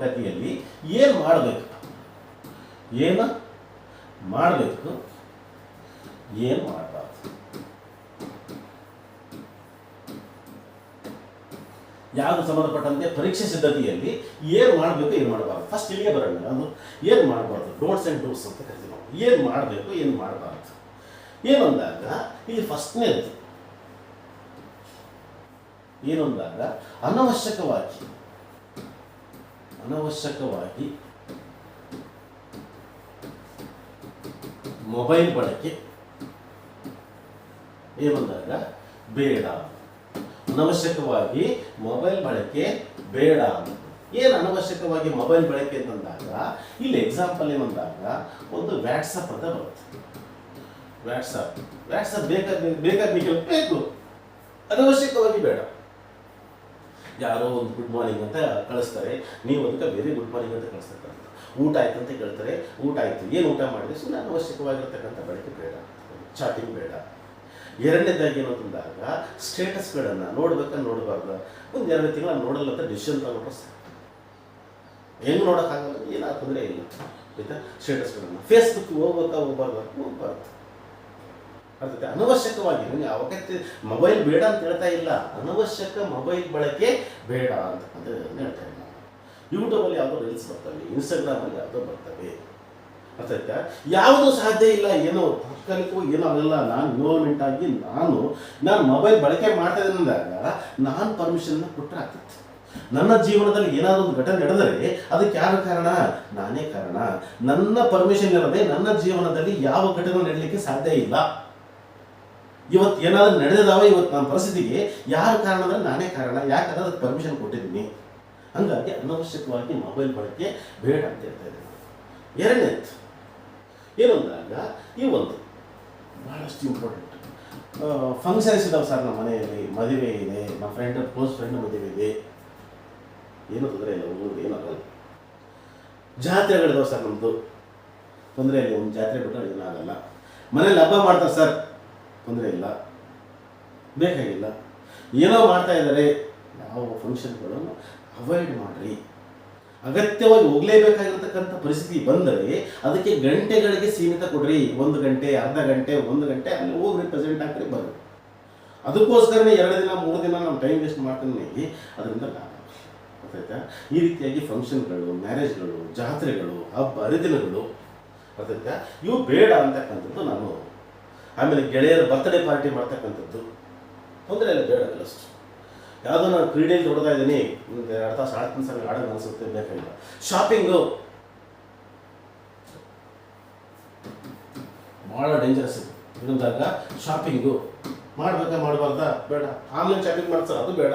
ಗತಿಯಲ್ಲಿ ಏನು ಮಾಡಬೇಕು, ಏನು ಮಾಡಬೇಕು, ಏನು ಮಾಡಬಾರ್ದು. ಯಾವುದು ಸಂಬಂಧಪಟ್ಟಂತೆ ಪರೀಕ್ಷೆ ಸಿದ್ಧತೆಯಲ್ಲಿ ಏನು ಮಾಡಬೇಕು, ಏನು ಮಾಡಬಾರ್ದು. ಫಸ್ಟ್ ಇಲ್ಲಿಗೆ ಬರೋಣ. ಅದು ಏನು ಮಾಡಬಾರ್ದು, ಡೋಂಟ್ಸ್ ಆ್ಯಂಡ್ ಡೂಸ್ ಅಂತ ಕರಿತೀವಿ ನಾವು. ಏನು ಮಾಡಬೇಕು, ಏನು ಮಾಡಬಾರ್ದು. ಏನು ಅಂದಾಗ ಇಲ್ಲಿ ಫಸ್ಟ್ನೇದು ಏನು ಅಂದಾಗ ಅನವಶ್ಯಕವಾಗಿ ಮೊಬೈಲ್ ಬಳಕೆ ಏನಂದಾಗ ಬೇಡ. ಅನವಶ್ಯಕವಾಗಿ ಮೊಬೈಲ್ ಬಳಕೆ ಬೇಡ. ಏನು ಅನವಶ್ಯಕವಾಗಿ ಮೊಬೈಲ್ ಬಳಕೆ ಅಂತಂದಾಗ ಇಲ್ಲಿ ಎಕ್ಸಾಂಪಲ್ ಏನಂದಾಗ ಒಂದು ವ್ಯಾಟ್ಸಪ್ ಅಂತ ಬರುತ್ತೆ. ವ್ಯಾಟ್ಸಪ್ ಬೇಕಾದ ಬೇಕು, ಅನವಶ್ಯಕವಾಗಿ ಬೇಡ. ಯಾರೋ ಒಂದು ಗುಡ್ ಮಾರ್ನಿಂಗ್ ಅಂತ ಕಳಿಸ್ತಾರೆ, ನೀವು ಅದಕ್ಕೆ ವೆರಿ ಗುಡ್ ಮಾರ್ನಿಂಗ್ ಅಂತ ಕಳಿಸ್ತಕ್ಕಂಥ. ಊಟ ಆಯ್ತು ಅಂತ ಕೇಳ್ತಾರೆ, ಊಟ ಆಯಿತು, ಏನು ಊಟ ಮಾಡಿದ್ರೆ ಸುಮ್ಮನೆ ಅನವಶ್ಯಕವಾಗಿರ್ತಕ್ಕಂಥ ಬಳಕೆ ಬೇಡ, ಚಾಟಿಂಗ್ ಬೇಡ. ಎರಡನೇದಾಗಿ ಏನು ಅಂತಂದಾಗ ಸ್ಟೇಟಸ್ಗಳನ್ನು ನೋಡಬಾರ್ದು. ಒಂದು 2 ತಿಂಗಳ ನೋಡಲ್ಲ ಅಂತ ಡಿಸಿಷನ್ ತಗೊಂಡ್ರೆ ಸಾಕು. ಹೆಂಗೆ ನೋಡೋಕ್ಕಾಗಲ್ಲ, ಏನೂ ತೊಂದರೆ ಇಲ್ಲ ಆಯಿತಾ. ಸ್ಟೇಟಸ್ಗಳನ್ನು ಫೇಸ್ಬುಕ್ ಹೋಗ್ಬಾರ್ದು. ಅರ್ಥಾತ್ ಅನವಶ್ಯಕವಾಗಿ ನೀವು ಅವಕ್ಕೆ ಮೊಬೈಲ್ ಬೇಡ ಅಂತ ಹೇಳ್ತಾ ಇಲ್ಲ, ಅನವಶ್ಯಕ ಮೊಬೈಲ್ ಬಳಕೆ ಬೇಡ ಅಂತ ಹೇಳ್ತಾ ಇಲ್ಲ. ಯೂಟ್ಯೂಬಲ್ಲಿ ಯಾವುದೋ ರೀಲ್ಸ್ ಬರ್ತವೆ, ಇನ್ಸ್ಟಾಗ್ರಾಮಲ್ಲಿ ಯಾವುದೋ ಬರ್ತವೆ. ಅರ್ಥಾತ್ ಯಾವುದೂ ಸಾಧ್ಯ ಇಲ್ಲ, ಏನೋ ತಾತ್ಕಾಲಿಕವಾಗಿ ಏನೋ ಆಗಲ್ಲ. ನಾನು ಇನ್ವಾಲ್ವ್ಮೆಂಟ್ ಆಗಿ ನಾನು ಮೊಬೈಲ್ ಬಳಕೆ ಮಾಡ್ತಾ ಇದ್ದೀನಿ ಅಂದಾಗ ನಾನು ಪರ್ಮಿಷನ್ನ ಕೊಟ್ಟರೆ ಆಗ್ತಿತ್ತು. ನನ್ನ ಜೀವನದಲ್ಲಿ ಏನಾದರೂ ಒಂದು ಘಟನೆ ನಡೆದರೆ ಅದಕ್ಕೆ ಯಾರು ಕಾರಣ? ನಾನೇ ಕಾರಣ. ನನ್ನ ಪರ್ಮಿಷನ್ ಇರದೆ ನನ್ನ ಜೀವನದಲ್ಲಿ ಯಾವ ಘಟನೆ ನಡೀಲಿಕ್ಕೆ ಸಾಧ್ಯ ಇಲ್ಲ. ಇವತ್ತು ಏನಾದರೂ ನಡೆದಿದ್ದಾವೆ, ಇವತ್ತು ನನ್ನ ಪರಿಸ್ಥಿತಿಗೆ ಯಾರು ಕಾರಣ ಅಂದರೆ ನಾನೇ ಕಾರಣ. ಯಾಕಂದ್ರೆ ಅದಕ್ಕೆ ಪರ್ಮಿಷನ್ ಕೊಟ್ಟಿದ್ದೀನಿ. ಹಂಗಾಗಿ ಅನವಶ್ಯಕವಾಗಿ ಮೊಬೈಲ್ ಬಳಕೆ ಬೇಡ ಅಂತ ಹೇಳ್ತಾ ಇದ್ದೀನಿ. ಎರಡನೇದು ಏನು ಅಂದಾಗ ಈ ಒಂದು ಭಾಳಷ್ಟು ಇಂಪಾರ್ಟೆಂಟ್ ಫಂಕ್ಷನ್ಸ್ ಇದಾವೆ ಸರ್. ನಮ್ಮ ಮನೆಯಲ್ಲಿ ಮದುವೆ ಇದೆ, ನಮ್ಮ ಕ್ಲೋಸ್ ಫ್ರೆಂಡ್ ಮದುವೆ ಇದೆ, ಏನೂ ತೊಂದರೆ ಇಲ್ಲ, ಊರಿಗೆ ಏನಾಗಲ್ಲ. ಜಾತ್ರೆಗಳಿದಾವೆ ಸರ್, ನಮ್ಮದು ತೊಂದರೆ ಇಲ್ಲ, ಒಂದು ಜಾತ್ರೆ ಬಿಟ್ಟರೆ ಏನಾಗಲ್ಲ. ಮನೇಲಿ ಹಬ್ಬ ಮಾಡ್ತಾರೆ ಸರ್, ತೊಂದರೆ ಇಲ್ಲ, ಬೇಕಾಗಿಲ್ಲ. ಏನೋ ಮಾಡ್ತಾ ಇದ್ದಾರೆ, ಯಾವ ಫಂಕ್ಷನ್ಗಳನ್ನು ಅವಾಯ್ಡ್ ಮಾಡಿರಿ. ಅಗತ್ಯವಾಗಿ ಹೋಗಲೇಬೇಕಾಗಿರ್ತಕ್ಕಂಥ ಪರಿಸ್ಥಿತಿ ಬಂದರೆ ಅದಕ್ಕೆ ಗಂಟೆಗಳಿಗೆ ಸೀಮಿತ ಕೊಡ್ರಿ. 1 ಗಂಟೆ, ಅರ್ಧ ಗಂಟೆ, 1 ಗಂಟೆ ಅಲ್ಲಿ ಹೋಗ್ರಿ, ಪ್ರೆಸೆಂಟ್ ಹಾಕ್ರಿ, ಬರ್ರಿ. ಅದಕ್ಕೋಸ್ಕರನೇ 2 ದಿನ 3 ದಿನ ನಾವು ಟೈಮ್ ವೇಸ್ಟ್ ಮಾಡ್ತೀನಿ. ಅದರಿಂದ ಗೊತ್ತಾಯ್ತಾ? ಈ ರೀತಿಯಾಗಿ ಫಂಕ್ಷನ್ಗಳು, ಮ್ಯಾರೇಜ್ಗಳು, ಜಾತ್ರೆಗಳು, ಹಬ್ಬ ಹರಿದಿನಗಳು ಗೊತ್ತಾಯ್ತಾ, ಇವು ಬೇಡ ಅಂತಕ್ಕಂಥದ್ದು ನಾನು. ಆಮೇಲೆ ಗೆಳೆಯರ ಬರ್ತ್ಡೇ ಪಾರ್ಟಿ ಮಾಡ್ತಕ್ಕಂಥದ್ದು ತೊಂದರೆ ಇಲ್ಲ, ಬೇಡ ಅಷ್ಟು. ಯಾವುದೋ ನಾನು ಕ್ರೀಡೆಯಲ್ಲಿ ತೊಡ್ತಾ ಇದ್ದೀನಿ, 2 ತಾಸು ಆಡ್ತೀನಿ ಸಲ ಆಡೋದು ಅನಿಸುತ್ತೆ, ಬೇಕಾಗಿಲ್ಲ. ಶಾಪಿಂಗು ಭಾಳ ಡೇಂಜರಸ್ ಇದೆ. ಇದೊಂದಾಗ ಶಾಪಿಂಗು ಮಾಡಬಾರ್ದಾ? ಬೇಡ. ಆನ್ಲೈನ್ ಶಾಪಿಂಗ್ ಮಾಡ್ತಾರೆ, ಅದು ಬೇಡ.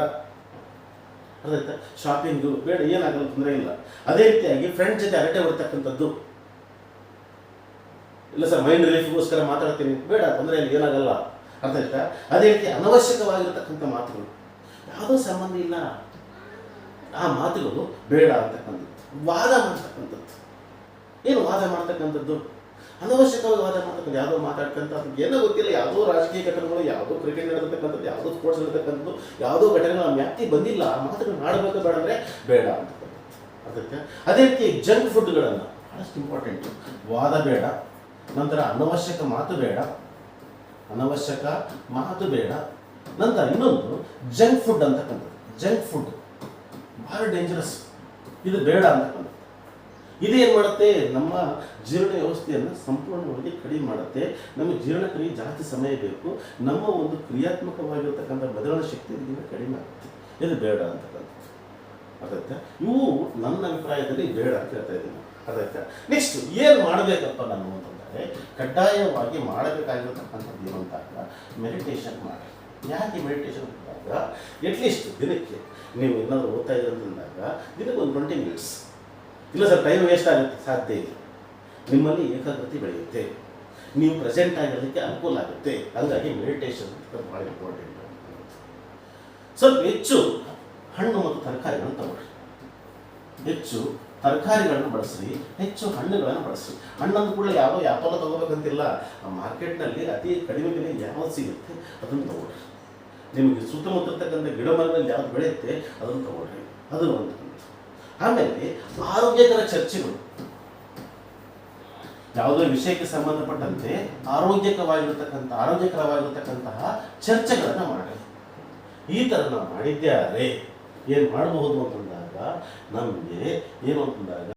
ಅದಾಯ್ತಾ? ಶಾಪಿಂಗು ಬೇಡ, ಏನಾಗಲ್ಲ, ತೊಂದರೆ ಇಲ್ಲ. ಅದೇ ರೀತಿಯಾಗಿ ಫ್ರೆಂಡ್ ಜೊತೆ ಹರಟೆ ಹೊಡ್ತಕ್ಕಂಥದ್ದು ಇಲ್ಲ ಸರ್, ಮೈಂಡ್ ರಿಲೀಫ್ಗೋಸ್ಕರ ಮಾತಾಡ್ತೀನಿ, ಬೇಡ, ತೊಂದರೆ ಇಲ್ಲ, ಏನಾಗಲ್ಲ. ಅರ್ಥ ಆಯ್ತಾ? ಅದೇ ರೀತಿ ಅನವಶ್ಯಕವಾಗಿರ್ತಕ್ಕಂಥ ಮಾತುಗಳು, ಯಾವುದೋ ಸಂಬಂಧ ಇಲ್ಲ ಆ ಮಾತುಗಳು ಬೇಡ ಅಂತಕ್ಕಂಥದ್ದು. ವಾದ ಮಾಡ್ತಕ್ಕಂಥದ್ದು, ಏನು ವಾದ ಮಾಡ್ತಕ್ಕಂಥದ್ದು? ಅನವಶ್ಯಕವಾಗಿ ವಾದ ಮಾಡ್ತಕ್ಕಂಥ, ಯಾವುದೋ ಮಾತಾಡ್ತಕ್ಕಂಥದ್ದು, ಏನೋ ಗೊತ್ತಿಲ್ಲ, ಯಾವುದೋ ರಾಜಕೀಯ ಘಟನೆಗಳು, ಯಾವುದೋ ಕ್ರಿಕೆಟ್ ನಡೆದಕ್ಕಂಥದ್ದು, ಯಾವುದೋ ಸ್ಪೋರ್ಟ್ಸ್ ನಡೆದಕ್ಕಂಥದ್ದು, ಯಾವುದೋ ಘಟನೆಗಳು ನಮ್ಮ ವ್ಯಾಪ್ತಿ ಬಂದಿಲ್ಲ, ಆ ಮಾತುಗಳು ಆಡಬೇಕು ಬೇಡ ಅಂದರೆ ಬೇಡ ಅಂತಕ್ಕಂಥದ್ದು. ಅದಕ್ಕೆ ಅದೇ ರೀತಿ ಜಂಕ್ ಫುಡ್ಗಳನ್ನು ಭಾಳಷ್ಟು ಇಂಪಾರ್ಟೆಂಟು. ವಾದ ಬೇಡ, ನಂತರ ಅನವಶ್ಯಕ ಮಾತು ಬೇಡ. ನಂತರ ಇನ್ನೊಂದು ಜಂಕ್ ಫುಡ್ ಅಂತಕ್ಕಂಥದ್ದು. ಜಂಕ್ ಫುಡ್ ಭಾಳ ಡೇಂಜರಸ್, ಇದು ಬೇಡ ಅಂತಕ್ಕಂಥದ್ದು. ಇದೇನು ಮಾಡುತ್ತೆ? ನಮ್ಮ ಜೀರ್ಣ ವ್ಯವಸ್ಥೆಯನ್ನು ಸಂಪೂರ್ಣವಾಗಿ ಕಡಿಮೆ ಮಾಡುತ್ತೆ. ನಮಗೆ ಜೀರ್ಣಕ್ರಿಯೆ ಜಾಸ್ತಿ ಸಮಯ ಬೇಕು. ನಮ್ಮ ಒಂದು ಕ್ರಿಯಾತ್ಮಕವಾಗಿರ್ತಕ್ಕಂಥ ಬದಲಾವಣೆ ಶಕ್ತಿ ಇದರಿಂದ ಕಡಿಮೆ ಆಗುತ್ತೆ. ಇದು ಬೇಡ ಅಂತಕ್ಕಂಥದ್ದು. ಅದಾಯ್ತಾ? ಇವು ನನ್ನ ಅಭಿಪ್ರಾಯದಲ್ಲಿ ಬೇಡ ಅಂತ ಹೇಳ್ತಾ ಇದ್ದೀನಿ. ಅದಾಯ್ತಾ? ನೆಕ್ಸ್ಟ್ ಏನು ಮಾಡಬೇಕಪ್ಪ ನಾನು ಅಂತಂದರೆ, ಕಡ್ಡಾಯವಾಗಿ ಮಾಡಬೇಕಾಗಿರತಕ್ಕಂಥದ್ದು ಏನು ಅಂತಾಗ ಮೆಡಿಟೇಷನ್ ಮಾಡಿ. ಯಾಕೆ ಮೆಡಿಟೇಷನ್ ಅಂದಾಗ, ಅಟ್ಲೀಸ್ಟ್ ದಿನಕ್ಕೆ ನೀವು ಏನಾದರೂ ಓದ್ತಾ ಇದ್ದೀರ ಅಂತಂದಾಗ ದಿನಕ್ಕೆ ಒಂದು 20 ಮಿನಿಟ್ಸ್. ಇಲ್ಲ ಸರ್, ಟೈಮ್ ವೇಸ್ಟ್ ಆಗುತ್ತೆ, ಸಾಧ್ಯ ಇಲ್ಲ. ನಿಮ್ಮಲ್ಲಿ ಏಕಾಗ್ರತೆ ಬೆಳೆಯುತ್ತೆ, ನೀವು ಪ್ರೆಸೆಂಟ್ ಆಗಿರೋದಕ್ಕೆ ಅನುಕೂಲ ಆಗುತ್ತೆ. ಹಾಗಾಗಿ ಮೆಡಿಟೇಷನ್ ಭಾಳ ಇಂಪಾರ್ಟೆಂಟ್. ಸ್ವಲ್ಪ ಹೆಚ್ಚು ಹಣ್ಣು ಮತ್ತು ತರಕಾರಿಗಳನ್ನು ತಗೊಳ್ಳಿ, ಹೆಚ್ಚು ತರಕಾರಿಗಳನ್ನು ಬಳಸ್ರಿ, ಹೆಚ್ಚು ಹಣ್ಣುಗಳನ್ನು ಬಳಸ್ರಿ. ಹಣ್ಣಂದ ಕೂಡ ಯಾವುದೋ ಯಾಪಲ್ಲ ತೊಗೋಬೇಕಂತಿಲ್ಲ. ಮಾರ್ಕೆಟ್ನಲ್ಲಿ ಅತಿ ಕಡಿಮೆ ಬೆಲೆ ಯಾವ್ದು ಸಿಗುತ್ತೆ ಅದನ್ನು ತೊಗೊಳ್ರಿ. ನಿಮಗೆ ಸುತ್ತಮುತ್ತ ಗಿಡ ಮರಗಳಲ್ಲಿ ಯಾವ್ದು ಬೆಳೆಯುತ್ತೆ ಅದನ್ನು ತೊಗೊಳ್ರಿ. ಅದು ಒಂದು ಆಮೇಲೆ ಆರೋಗ್ಯಕರ ಚರ್ಚೆಗಳು, ಯಾವುದೋ ವಿಷಯಕ್ಕೆ ಸಂಬಂಧಪಟ್ಟಂತೆ ಆರೋಗ್ಯಕರವಾಗಿರ್ತಕ್ಕಂತಹ ಚರ್ಚೆಗಳನ್ನು ಮಾಡಿ. ಈ ಥರ ನಾವು ಮಾಡಿದ್ದೇ ಆದರೆ ಏನು ಮಾಡಬಹುದು ಅಂತಂದಾಗ ನಮಗೆ ಏನು ಅಂತಂದಾಗ